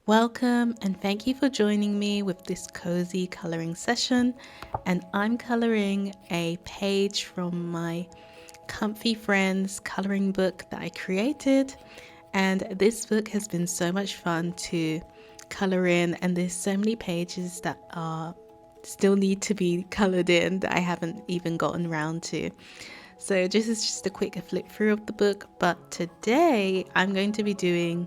Welcome and thank you for joining me with this cozy coloring session. And I'm coloring a page from my Comfy Friends coloring book that I created. And this book has been so much fun to color in, and there's so many pages that are still need to be colored in that I haven't even gotten around to. So this is just a quick flip through of the book, but today I'm going to be doing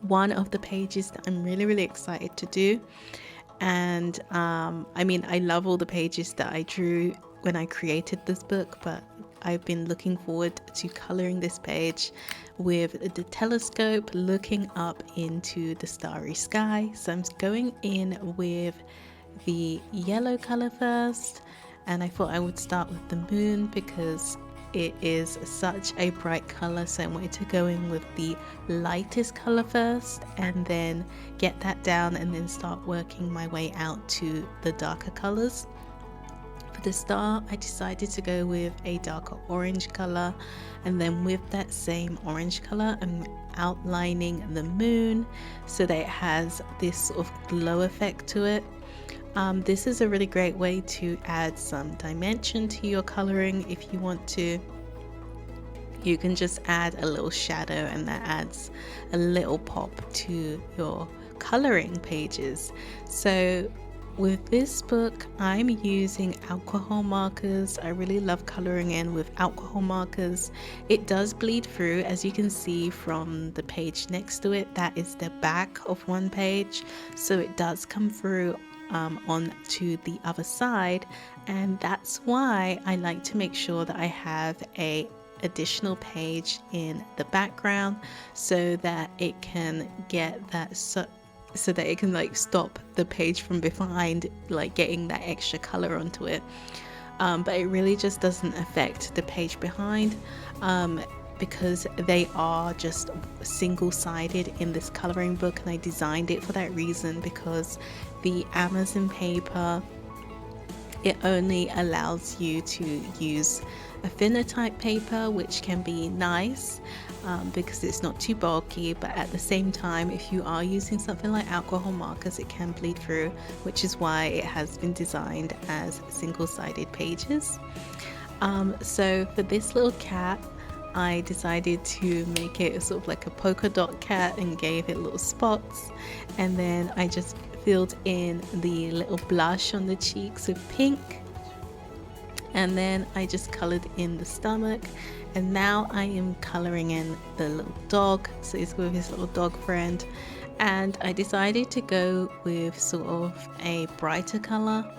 one of the pages that I'm really excited to do. And I love all the pages that I drew when I created this book, but I've been looking forward to coloring this page with the telescope looking up into the starry sky. So I'm going in with the yellow color first, and I thought I would start with the moon because it is such a bright color, so I wanted to go in with the lightest color first and then get that down and then start working my way out to the darker colors. For the star, I decided to go with a darker orange color, and then with that same orange color I'm outlining the moon so that it has this sort of glow effect to it. This is a really great way to add some dimension to your coloring. If you want to, you can just add a little shadow and that adds a little pop to your coloring pages. So with this book, I'm using alcohol markers. I really love coloring in with alcohol markers. It does bleed through, as you can see from the page next to it. That is the back of one page, so it does come through on to the other side, and that's why I like to make sure that I have a additional page in the background so that it can get that so that it can like stop the page from behind like getting that extra color onto it, but it really just doesn't affect the page behind because they are just single-sided in this coloring book, and I designed it for that reason because the Amazon paper, it only allows you to use a thinner type paper, which can be nice because it's not too bulky, but at the same time, if you are using something like alcohol markers, it can bleed through, which is why it has been designed as single-sided pages. So for this little cat, I decided to make it sort of like a polka dot cat and gave it little spots, and then I just filled in the little blush on the cheeks with pink, and then I just colored in the stomach, and now I am coloring in the little dog, so it's with his little dog friend. And I decided to go with sort of a brighter color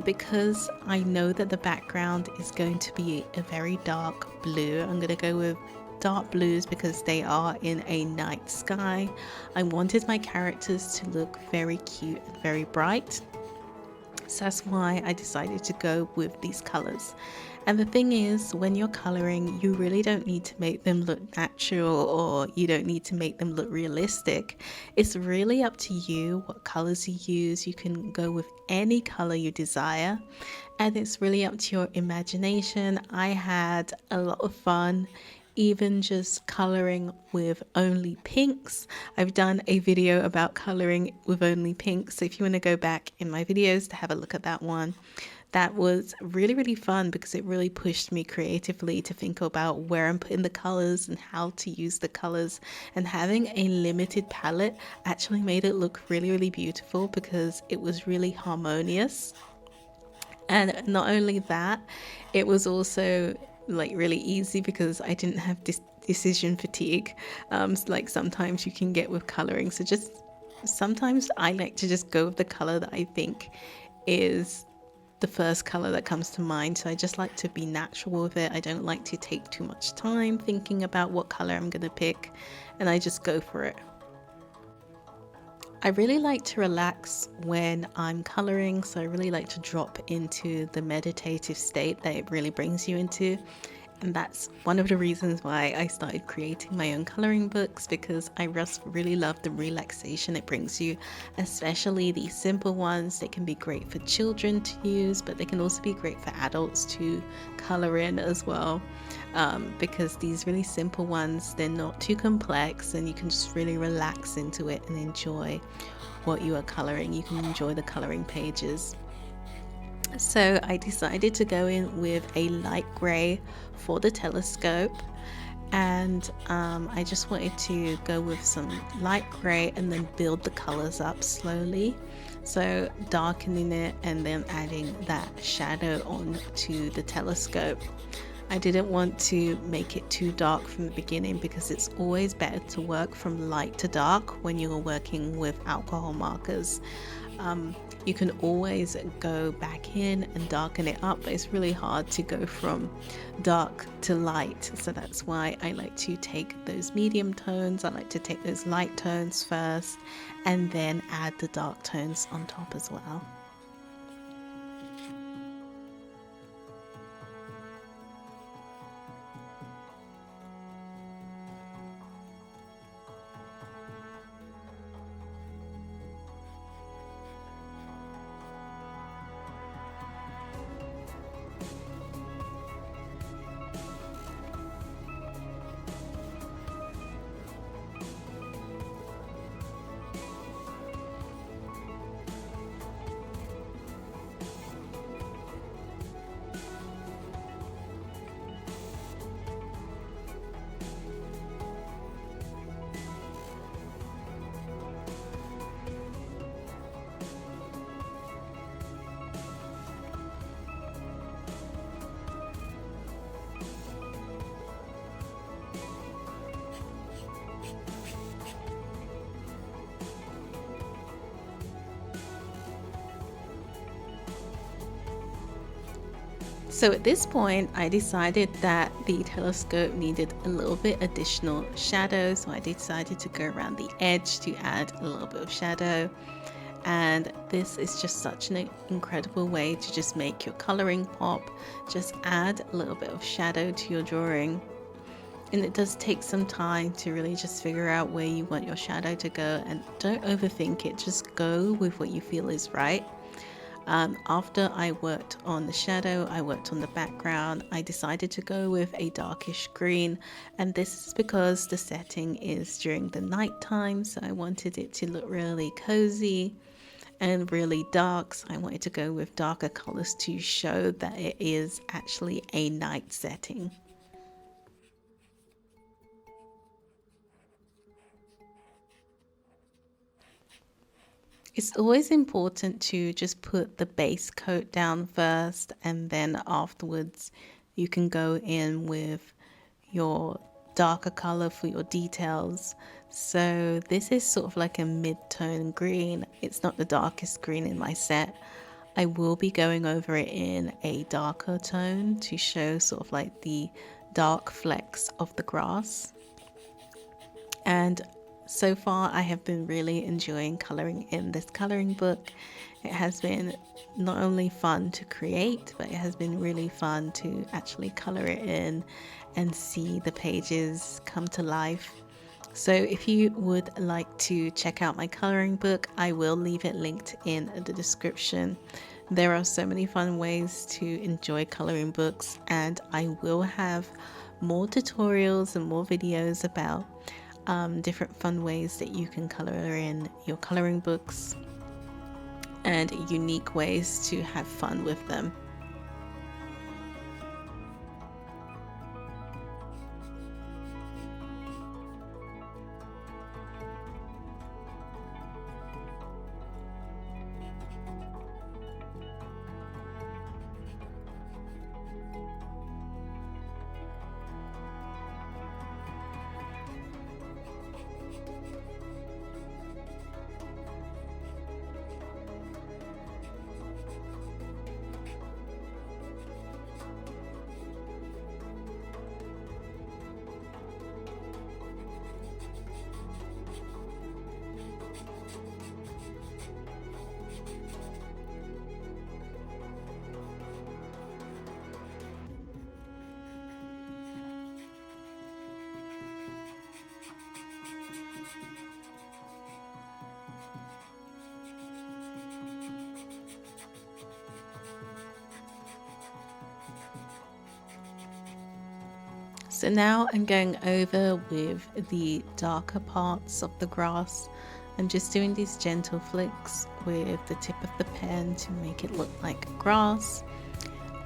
because I know that the background is going to be a very dark blue. I'm going to go with dark blues because they are in a night sky. I wanted my characters to look very cute and very bright, so that's why I decided to go with these colors. And the thing is, when you're coloring, you really don't need to make them look natural, or you don't need to make them look realistic. It's really up to you what colors you use. You can go with any color you desire, and it's really up to your imagination. I had a lot of fun even just coloring with only pinks. I've done a video about coloring with only pinks, so if you want to go back in my videos to have a look at that one, that was really fun because it really pushed me creatively to think about where I'm putting the colors and how to use the colors, and having a limited palette actually made it look really beautiful because it was really harmonious. And not only that, it was also like really easy because I didn't have this decision fatigue, like sometimes you can get with coloring. So just sometimes I like to just go with the color that I think is the first color that comes to mind. So I just like to be natural with it. I don't like to take too much time thinking about what color I'm gonna pick, and I just go for it. I really like to relax when I'm coloring, so I really like to drop into the meditative state that it really brings you into. And that's one of the reasons why I started creating my own coloring books, because I just really love the relaxation it brings you, especially these simple ones. They can be great for children to use, but they can also be great for adults to color in as well. Because these really simple ones, they're not too complex, and you can just really relax into it and enjoy what you are coloring. You can enjoy the coloring pages. So I decided to go in with a light grey for the telescope, and I just wanted to go with some light grey and then build the colors up slowly. So darkening it and then adding that shadow on to the telescope. I didn't want to make it too dark from the beginning, because it's always better to work from light to dark when you're working with alcohol markers. You can always go back in and darken it up, but it's really hard to go from dark to light. So that's why I like to take those medium tones, I like to take those light tones first, and then add the dark tones on top as well. So at this point, I decided that the telescope needed a little bit additional shadow, so I decided to go around the edge to add a little bit of shadow. And this is just such an incredible way to just make your coloring pop. Just add a little bit of shadow to your drawing. And it does take some time to really just figure out where you want your shadow to go, and don't overthink it, just go with what you feel is right. After I worked on the shadow, I worked on the background, I decided to go with a darkish green, and this is because the setting is during the night time, so I wanted it to look really cozy and really dark, so I wanted to go with darker colors to show that it is actually a night setting. It's always important to just put the base coat down first, and then afterwards you can go in with your darker color for your details. So this is sort of like a mid-tone green. It's not the darkest green in my set. I will be going over it in a darker tone to show sort of like the dark flecks of the grass. And so far I have been really enjoying coloring in this coloring book. It has been not only fun to create, but it has been really fun to actually color it in and see the pages come to life. So if you would like to check out my coloring book, I will leave it linked in the description. There are so many fun ways to enjoy coloring books, and I will have more tutorials and more videos about different fun ways that you can color in your coloring books and unique ways to have fun with them. So now I'm going over with the darker parts of the grass. I'm just doing these gentle flicks with the tip of the pen to make it look like grass.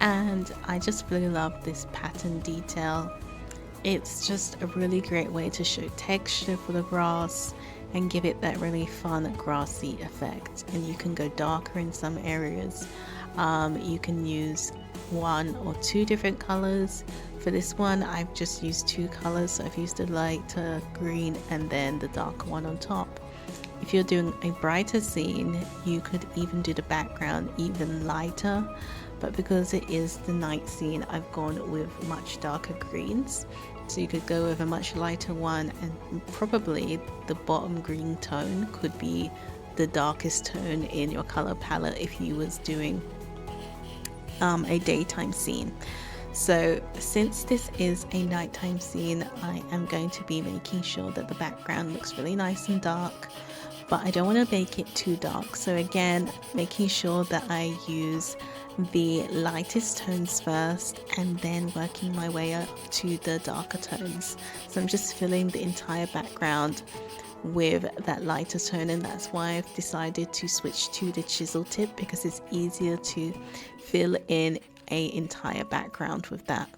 And I just really love this pattern detail. It's just a really great way to show texture for the grass and give it that really fun grassy effect. And you can go darker in some areas. You can use 1 or 2 different colors. For this one, I've just used 2 colors. So I've used the lighter green and then the darker one on top. If you're doing a brighter scene, you could even do the background even lighter. But because it is the night scene, I've gone with much darker greens. So you could go with a much lighter one, and probably the bottom green tone could be the darkest tone in your color palette if you was doing a daytime scene. So since this is a nighttime scene, I am going to be making sure that the background looks really nice and dark, but I don't want to make it too dark. So again, making sure that I use the lightest tones first and then working my way up to the darker tones. So I'm just filling the entire background with that lighter tone, and that's why I've decided to switch to the chisel tip, because it's easier to fill in an entire background with that.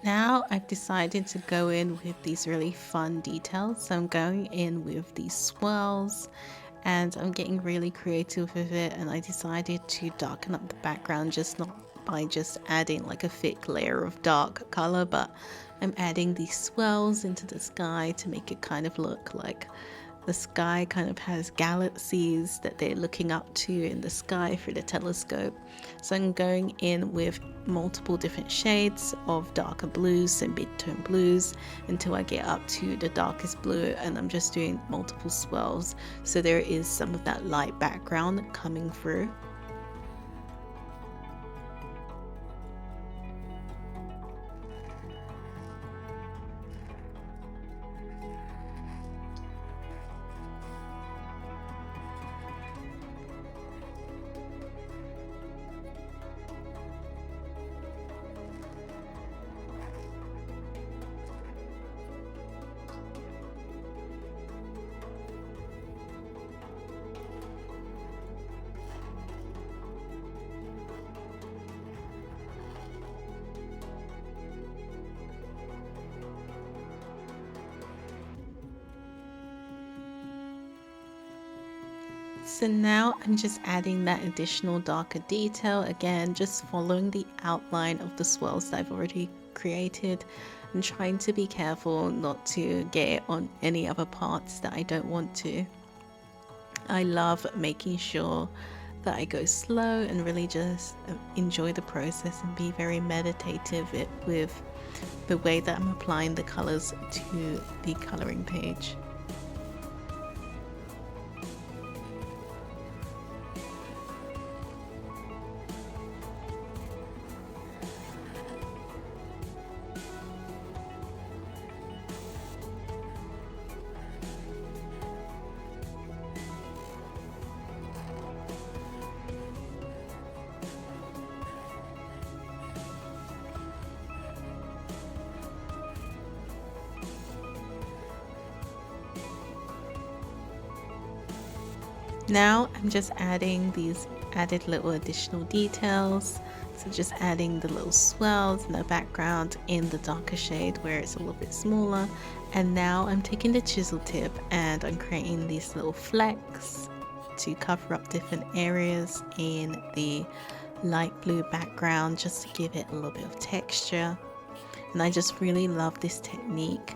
Now I've decided to go in with these really fun details. So I'm going in with these swirls and I'm getting really creative with it, and I decided to darken up the background, just not by just adding like a thick layer of dark color, but I'm adding these swirls into the sky to make it kind of look like the sky kind of has galaxies that they're looking up to in the sky through the telescope. So I'm going in with multiple different shades of darker blues and mid-tone blues until I get up to the darkest blue, and I'm just doing multiple swirls so there is some of that light background coming through. So now I'm just adding that additional darker detail, again just following the outline of the swirls that I've already created and trying to be careful not to get it on any other parts that I don't want to. I love making sure that I go slow and really just enjoy the process and be very meditative with the way that I'm applying the colors to the coloring page. Now I'm just adding these added little additional details. So just adding the little swirls in the background in the darker shade where it's a little bit smaller. And now I'm taking the chisel tip and I'm creating these little flecks to cover up different areas in the light blue background just to give it a little bit of texture. And I just really love this technique,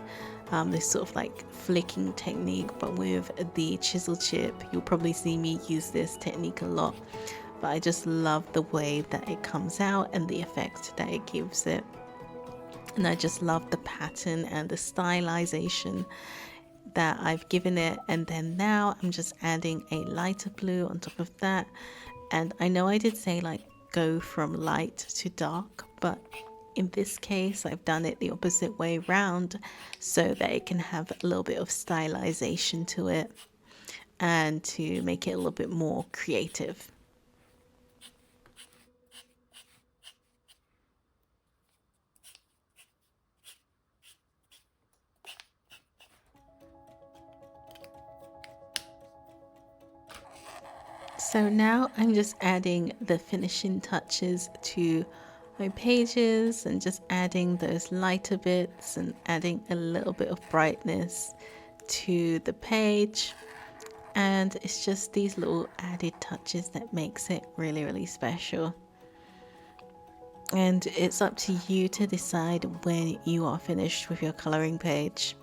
this sort of like flicking technique, but with the chisel chip. You'll probably see me use this technique a lot, but I just love the way that it comes out and the effect that it gives it. And I just love the pattern and the stylization that I've given it. And then now I'm just adding a lighter blue on top of that. And I know I did say like go from light to dark, but in this case I've done it the opposite way round so that it can have a little bit of stylization to it and to make it a little bit more creative. So now I'm just adding the finishing touches to my pages and just adding those lighter bits and adding a little bit of brightness to the page. And it's just these little added touches that makes it really, really special. And it's up to you to decide when you are finished with your coloring page.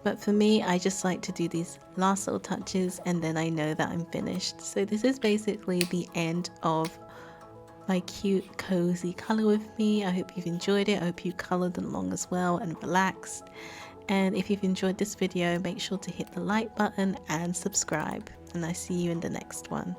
But for me, I just like to do these last little touches and then I know that I'm finished. So this is basically the end of my cute cozy color with me. I hope you've enjoyed it. I hope you colored along as well and relaxed. And if you've enjoyed this video, make sure to hit the like button and subscribe. And I see you in the next one.